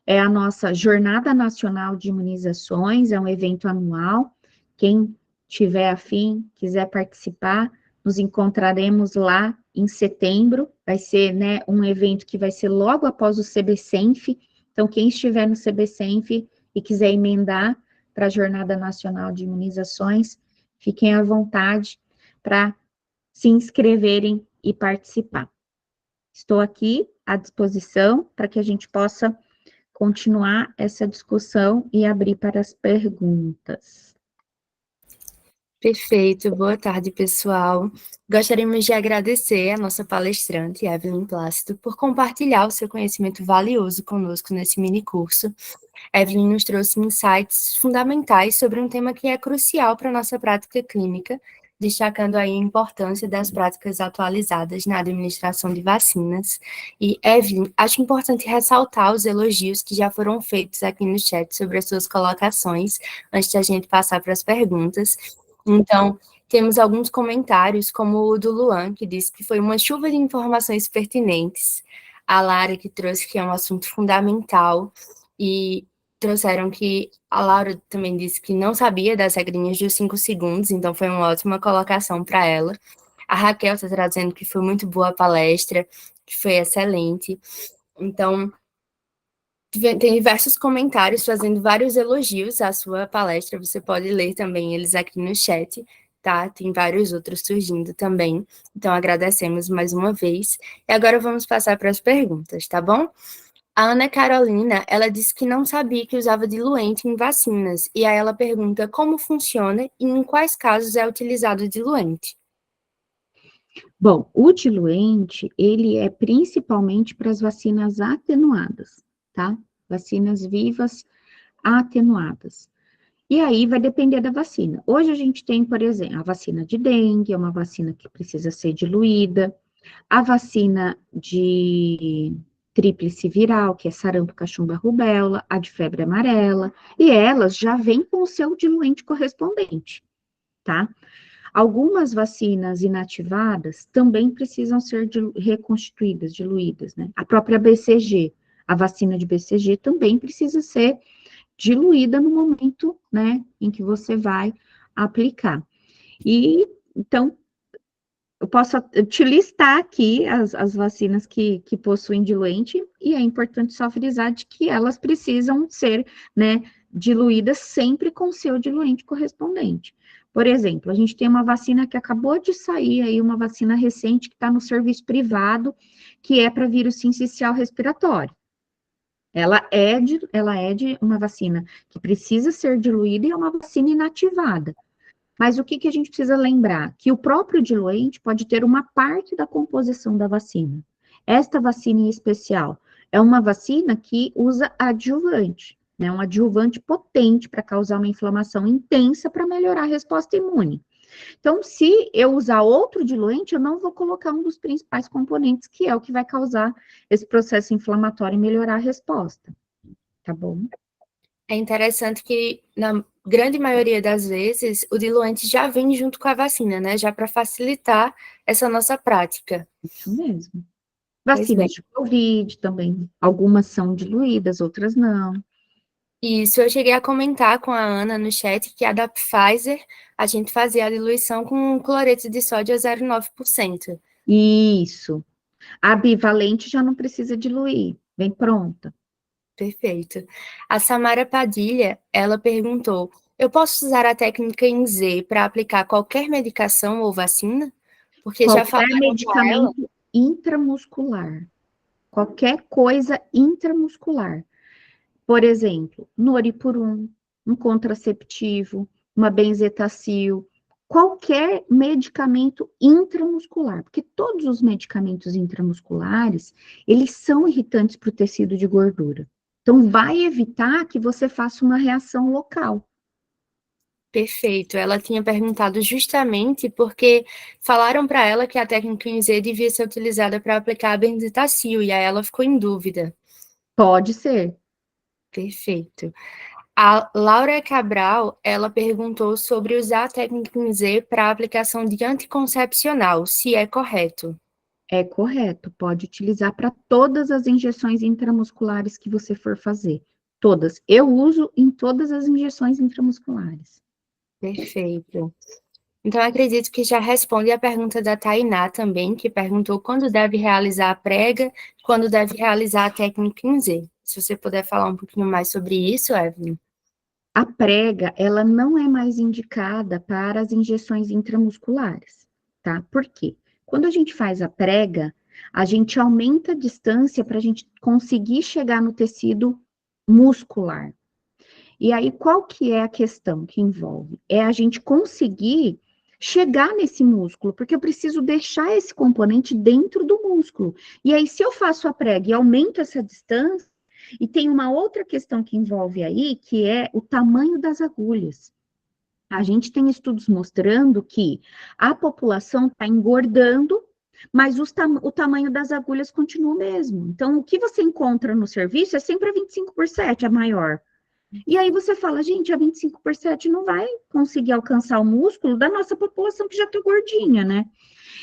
é a nossa Jornada Nacional de Imunizações, é um evento anual. Quem tiver afim, quiser participar, nos encontraremos lá em setembro. Vai ser, né, um evento que vai ser logo após o CBCenf. Então, quem estiver no CBCenf e quiser emendar para a Jornada Nacional de Imunizações, fiquem à vontade para se inscreverem e participar. Estou aqui à disposição para que a gente possa continuar essa discussão e abrir para as perguntas. Perfeito, boa tarde, pessoal. Gostaríamos de agradecer a nossa palestrante, Evelyn Plácido, por compartilhar o seu conhecimento valioso conosco nesse mini curso. Evelyn nos trouxe insights fundamentais sobre um tema que é crucial para a nossa prática clínica, destacando aí a importância das práticas atualizadas na administração de vacinas. E, Evelyn, acho importante ressaltar os elogios que já foram feitos aqui no chat sobre as suas colocações, antes da gente passar para as perguntas. Então, temos alguns comentários, como o do Luan, que disse que foi uma chuva de informações pertinentes, a Lara, que trouxe que é um assunto fundamental, e trouxeram que a Laura também disse que não sabia das regrinhas dos 5 segundos, então foi uma ótima colocação para ela. A Raquel está trazendo que foi muito boa a palestra, que foi excelente. Então, tem diversos comentários fazendo vários elogios à sua palestra, você pode ler também eles aqui no chat, tá? Tem vários outros surgindo também, então agradecemos mais uma vez. E agora vamos passar para as perguntas, tá bom? A Ana Carolina, ela disse que não sabia que usava diluente em vacinas, e aí ela pergunta como funciona e em quais casos é utilizado diluente. Bom, o diluente, ele é principalmente para as vacinas atenuadas, tá? Vacinas vivas atenuadas. E aí vai depender da vacina. Hoje a gente tem, por exemplo, a vacina de dengue, é uma vacina que precisa ser diluída, a vacina de tríplice viral, que é sarampo, cachumba, rubéola, a de febre amarela, e elas já vêm com o seu diluente correspondente, tá? Algumas vacinas inativadas também precisam ser reconstituídas, diluídas, né? A própria BCG, a vacina de BCG também precisa ser diluída no momento, né, em que você vai aplicar. E, então, eu posso te listar aqui as vacinas que possuem diluente, e é importante só frisar de que elas precisam ser, né, diluídas sempre com seu diluente correspondente. Por exemplo, a gente tem uma vacina que acabou de sair aí, uma vacina recente que está no serviço privado, que é para vírus sincicial respiratório. Ela é de uma vacina que precisa ser diluída e é uma vacina inativada. Mas o que a gente precisa lembrar? Que o próprio diluente pode ter uma parte da composição da vacina. Esta vacina em especial é uma vacina que usa adjuvante, né? Um adjuvante potente para causar uma inflamação intensa para melhorar a resposta imune. Então, se eu usar outro diluente, eu não vou colocar um dos principais componentes, que é o que vai causar esse processo inflamatório e melhorar a resposta. Tá bom? É interessante que, na grande maioria das vezes, o diluente já vem junto com a vacina, né? Já para facilitar essa nossa prática. Isso mesmo. Vacinas de Covid também. Algumas são diluídas, outras não. Isso, eu cheguei a comentar com a Ana no chat que a da Pfizer, a gente fazia a diluição com cloreto de sódio a 0,9%. Isso. A bivalente já não precisa diluir, vem pronta. Perfeito. A Samara Padilha, ela perguntou, eu posso usar a técnica em Z para aplicar qualquer medicação ou vacina? Porque já Qualquer falaram para ela. medicamento intramuscular. Qualquer coisa intramuscular. Por exemplo, Noripurum, um contraceptivo, uma benzetacil, qualquer medicamento intramuscular, porque todos os medicamentos intramusculares, eles são irritantes para o tecido de gordura. Então, vai evitar que você faça uma reação local. Perfeito. Ela tinha perguntado justamente porque falaram para ela que a técnica em Z devia ser utilizada para aplicar a benzetacil, e aí ela ficou em dúvida. Pode ser. Perfeito. A Laura Cabral, ela perguntou sobre usar a técnica em Z para aplicação de anticoncepcional, se é correto. É correto, pode utilizar para todas as injeções intramusculares que você for fazer. Todas. Eu uso em todas as injeções intramusculares. Perfeito. Então, acredito que já responde a pergunta da Tainá também, que perguntou quando deve realizar a prega, quando deve realizar a técnica em Z. Se você puder falar um pouquinho mais sobre isso, Evelyn. A prega, ela não é mais indicada para as injeções intramusculares, tá? Por quê? Quando a gente faz a prega, a gente aumenta a distância para a gente conseguir chegar no tecido muscular. E aí, qual que é a questão que envolve? É a gente conseguir chegar nesse músculo, porque eu preciso deixar esse componente dentro do músculo. E aí, se eu faço a prega e aumento essa distância, e tem uma outra questão que envolve aí, que é o tamanho das agulhas. A gente tem estudos mostrando que a população está engordando, mas o tamanho das agulhas continua o mesmo. Então, o que você encontra no serviço é sempre a 25%, a maior. E aí você fala, gente, a 25% não vai conseguir alcançar o músculo da nossa população que já está gordinha, né?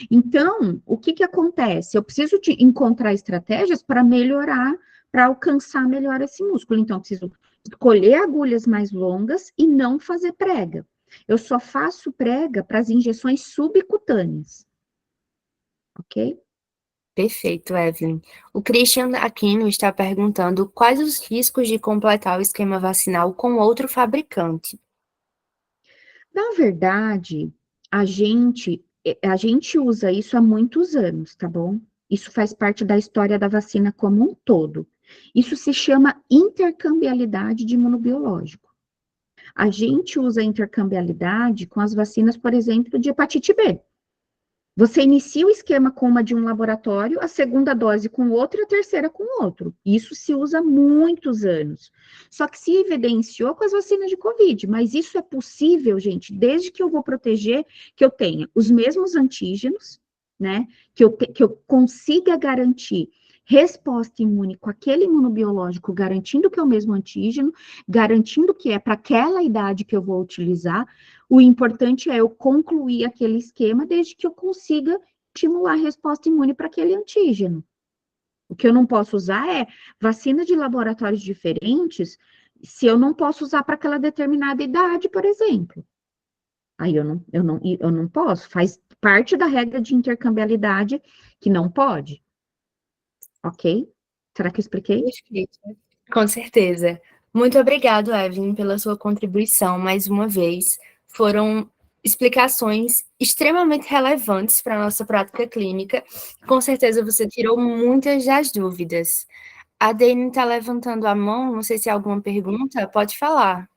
Então, o que que acontece? Eu preciso encontrar estratégias para melhorar, para alcançar melhor esse músculo. Então, eu preciso escolher agulhas mais longas e não fazer prega. Eu só faço prega para as injeções subcutâneas. Ok? Perfeito, Evelyn. O Christian Aquino está perguntando quais os riscos de completar o esquema vacinal com outro fabricante. Na verdade, a gente usa isso há muitos anos, tá bom? Isso faz parte da história da vacina como um todo. Isso se chama intercambialidade de imunobiológico. A gente usa a intercambialidade com as vacinas, por exemplo, de hepatite B. Você inicia o esquema com uma de um laboratório, a segunda dose com outro e a terceira com outro. Isso se usa há muitos anos. Só que se evidenciou com as vacinas de Covid, mas isso é possível, gente, desde que eu vou proteger, que eu tenha os mesmos antígenos, né? Que eu consiga garantir resposta imune com aquele imunobiológico, garantindo que é o mesmo antígeno, garantindo que é para aquela idade que eu vou utilizar. O importante é eu concluir aquele esquema desde que eu consiga estimular a resposta imune para aquele antígeno. O que eu não posso usar é vacina de laboratórios diferentes, se eu não posso usar para aquela determinada idade, por exemplo. Aí eu não posso, faz parte da regra de intercambiabilidade que não pode. Ok? Será que eu expliquei? Perfeito. Com certeza. Muito obrigado, Evelyn, pela sua contribuição mais uma vez. Foram explicações extremamente relevantes para a nossa prática clínica. Com certeza você tirou muitas das dúvidas. A Dani está levantando a mão, não sei se há alguma pergunta, pode falar.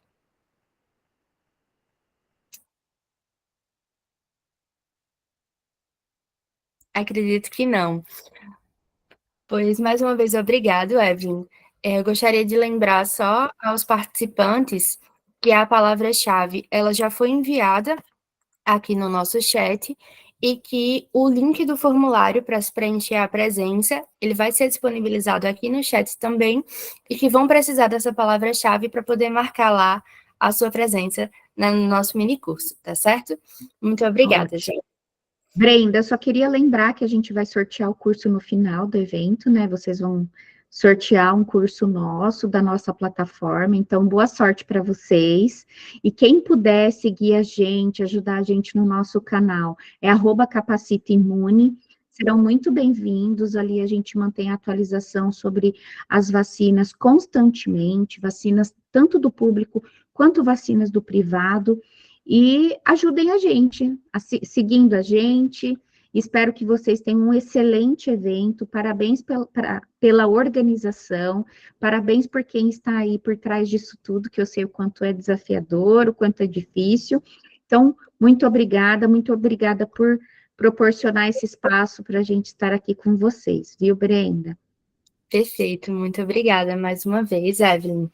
Acredito que não. Pois, mais uma vez, obrigado, Evelyn. Eu gostaria de lembrar só aos participantes que a palavra-chave ela já foi enviada aqui no nosso chat e que o link do formulário para se preencher a presença, ele vai ser disponibilizado aqui no chat também e que vão precisar dessa palavra-chave para poder marcar lá a sua presença no nosso mini curso, tá certo? Muito obrigada, Ótimo. gente. Brenda, eu só queria lembrar que a gente vai sortear o curso no final do evento, né? Vocês vão sortear um curso nosso, da nossa plataforma. Então, boa sorte para vocês. E quem puder seguir a gente, ajudar a gente no nosso canal, é @capacitaimune. Serão muito bem-vindos. Ali a gente mantém a atualização sobre as vacinas constantemente, vacinas tanto do público quanto vacinas do privado. E ajudem a gente, seguindo a gente. Espero que vocês tenham um excelente evento. Parabéns pela organização. Parabéns por quem está aí por trás disso tudo, que eu sei o quanto é desafiador, o quanto é difícil. Então, muito obrigada por proporcionar esse espaço para a gente estar aqui com vocês, viu, Brenda? Perfeito, muito obrigada mais uma vez, Evelyn.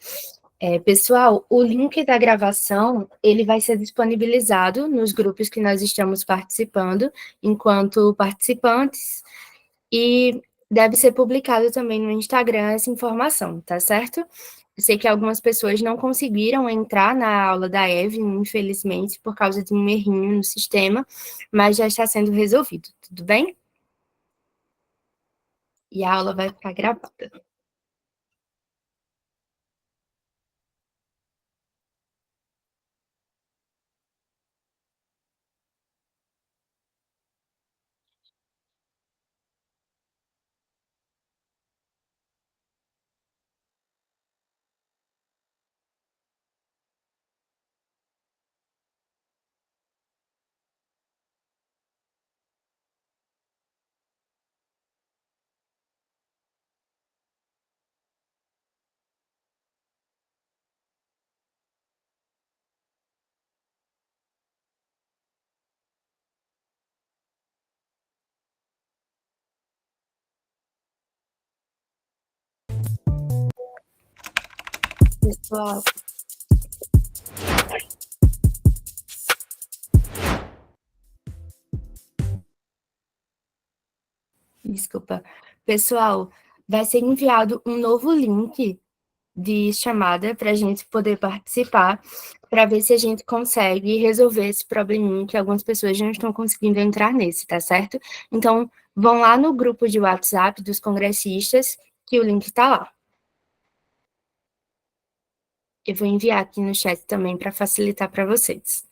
Pessoal, o link da gravação, ele vai ser disponibilizado nos grupos que nós estamos participando, enquanto participantes, e deve ser publicado também no Instagram essa informação, tá certo? Eu sei que algumas pessoas não conseguiram entrar na aula da Evelyn, infelizmente, por causa de um errinho no sistema, mas já está sendo resolvido, tudo bem? E a aula vai ficar gravada. Pessoal, desculpa. Pessoal, vai ser enviado um novo link de chamada para a gente poder participar, para ver se a gente consegue resolver esse probleminha que algumas pessoas não estão conseguindo entrar nesse, tá certo? Então, vão lá no grupo de WhatsApp dos congressistas, que o link está lá. Eu vou enviar aqui no chat também para facilitar para vocês.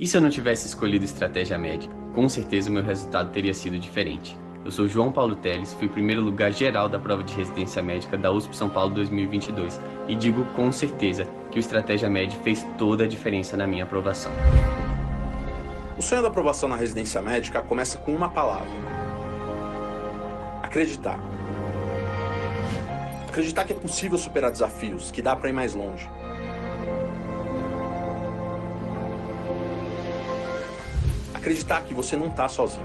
E se eu não tivesse escolhido estratégia médica? Com certeza o meu resultado teria sido diferente. Eu sou João Paulo Teles, fui primeiro lugar geral da prova de residência médica da USP São Paulo 2022 e digo com certeza que o Estratégia Med fez toda a diferença na minha aprovação. O sonho da aprovação na residência médica começa com uma palavra: acreditar. Acreditar que é possível superar desafios, que dá para ir mais longe. Acreditar que você não está sozinho.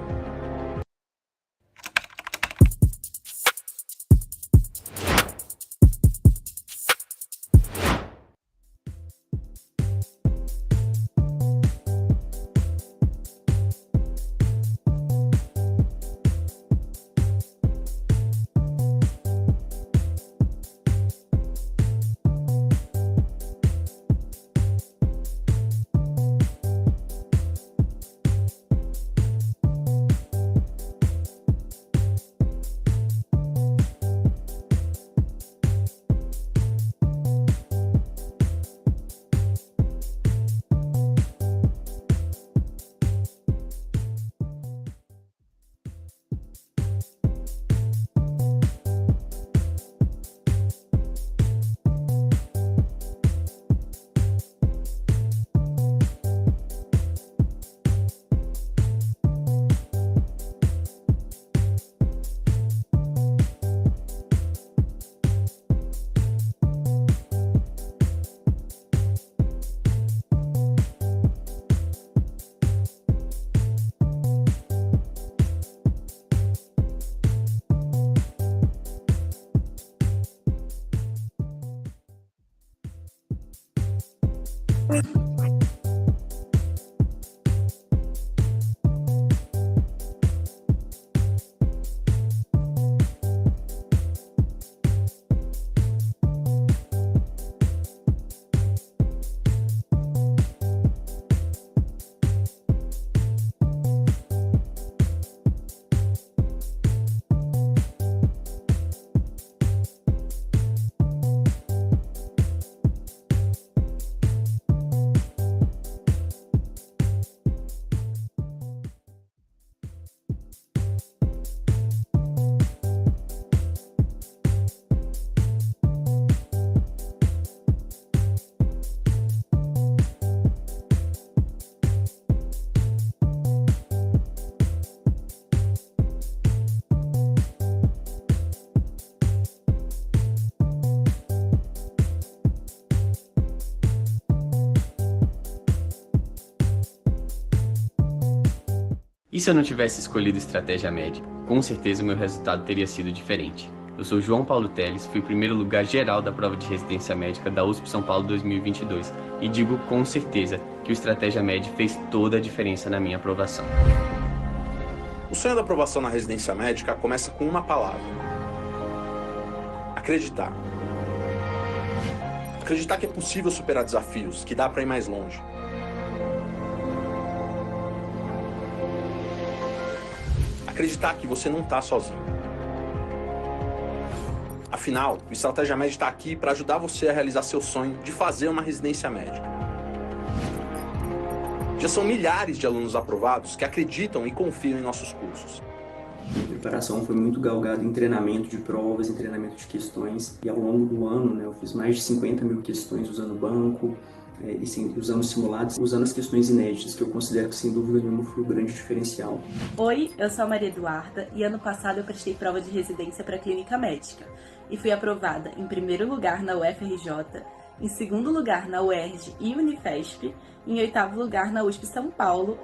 E se eu não tivesse escolhido estratégia médica? Com certeza o meu resultado teria sido diferente. Eu sou João Paulo Teles, fui primeiro lugar geral da prova de residência médica da USP São Paulo 2022 e digo com certeza que o Estratégia Med fez toda a diferença na minha aprovação. O sonho da aprovação na residência médica começa com uma palavra: acreditar. Acreditar que é possível superar desafios, que dá para ir mais longe. Acreditar que você não está sozinho. Afinal, o Estratégia Med está aqui para ajudar você a realizar seu sonho de fazer uma residência médica. Já são milhares de alunos aprovados que acreditam e confiam em nossos cursos. A preparação foi muito galgada em treinamento de provas, em treinamento de questões. E ao longo do ano, eu fiz mais de 50 mil questões usando banco, usando simulados, usando as questões inéditas, que eu considero que, sem dúvida nenhuma, foi um grande diferencial. Oi, eu sou a Maria Eduarda e ano passado eu prestei prova de residência para clínica médica e fui aprovada em primeiro lugar na UFRJ, em segundo lugar na UERJ e Unifesp, e em oitavo lugar na USP São Paulo.